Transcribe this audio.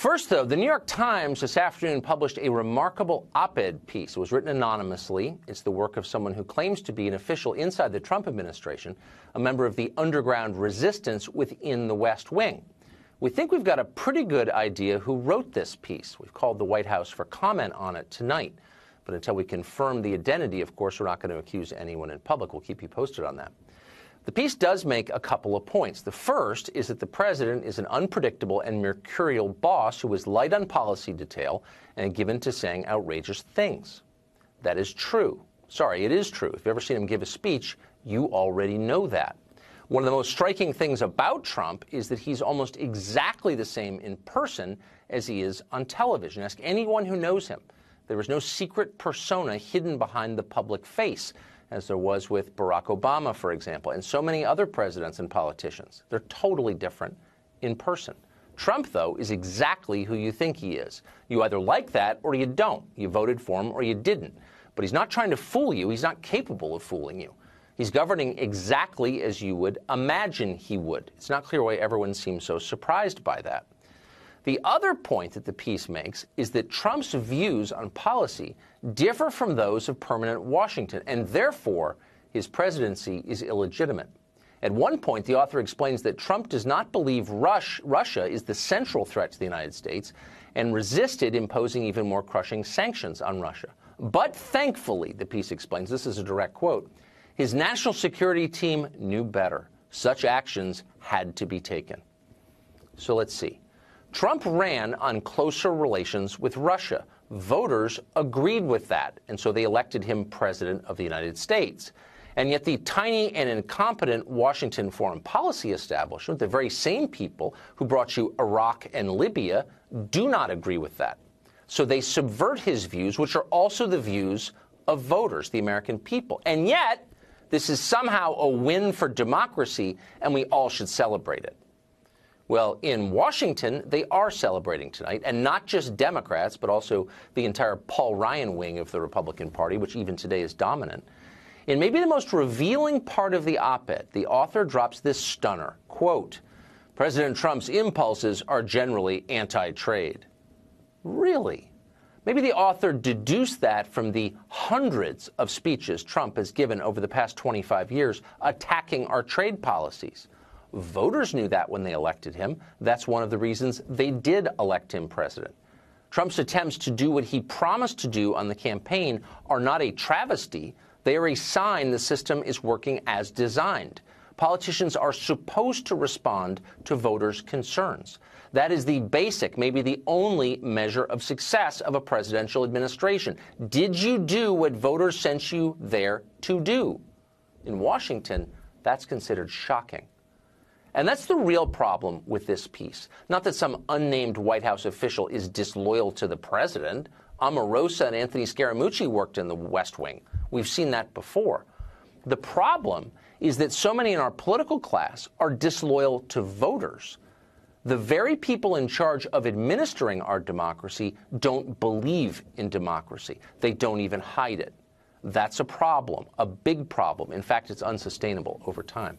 First, though, the New York Times this afternoon published a remarkable op-ed piece. It was written anonymously. It's the work of someone who claims to be an official inside the Trump administration, a member of the underground resistance within the West Wing. We think we've got a pretty good idea who wrote this piece. We've called the White House for comment on it tonight. But until we confirm the identity, of course, we're not going to accuse anyone in public. We'll keep you posted on that. The piece does make a couple of points. The first is that the president is an unpredictable and mercurial boss who is light on policy detail and given to saying outrageous things. That is true. Sorry, it is true. If you've ever seen him give a speech, you already know that. One of the most striking things about Trump is that he's almost exactly the same in person as he is on television. Ask anyone who knows him. There is no secret persona hidden behind the public face, as there was with Barack Obama, for example, and so many other presidents and politicians. They're totally different in person. Trump, though, is exactly who you think he is. You either like that or you don't. You voted for him or you didn't. But he's not trying to fool you. He's not capable of fooling you. He's governing exactly as you would imagine he would. It's not clear why everyone seems so surprised by that. The other point that the piece makes is that Trump's views on policy differ from those of permanent Washington, and therefore his presidency is illegitimate. At one point, the author explains that Trump does not believe Russia is the central threat to the United States and resisted imposing even more crushing sanctions on Russia. But thankfully, the piece explains, this is a direct quote, his national security team knew better. Such actions had to be taken. So let's see. Trump ran on closer relations with Russia. Voters agreed with that, and so they elected him president of the United States. And yet the tiny and incompetent Washington foreign policy establishment, the very same people who brought you Iraq and Libya, do not agree with that. So they subvert his views, which are also the views of voters, the American people. And yet, this is somehow a win for democracy, and we all should celebrate it. Well, in Washington, they are celebrating tonight, and not just Democrats, but also the entire Paul Ryan wing of the Republican Party, which even today is dominant. In maybe the most revealing part of the op-ed, the author drops this stunner, quote, President Trump's impulses are generally anti-trade. Really? Maybe the author deduced that from the hundreds of speeches Trump has given over the past 25 years attacking our trade policies. Voters knew that when they elected him. That's one of the reasons they did elect him president. Trump's attempts to do what he promised to do on the campaign are not a travesty. They are a sign the system is working as designed. Politicians are supposed to respond to voters' concerns. That is the basic, maybe the only measure of success of a presidential administration. Did you do what voters sent you there to do? In Washington, that's considered shocking. And that's the real problem with this piece. Not that some unnamed White House official is disloyal to the president. Omarosa and Anthony Scaramucci worked in the West Wing. We've seen that before. The problem is that so many in our political class are disloyal to voters. The very people in charge of administering our democracy don't believe in democracy. They don't even hide it. That's a problem, a big problem. In fact, it's unsustainable over time.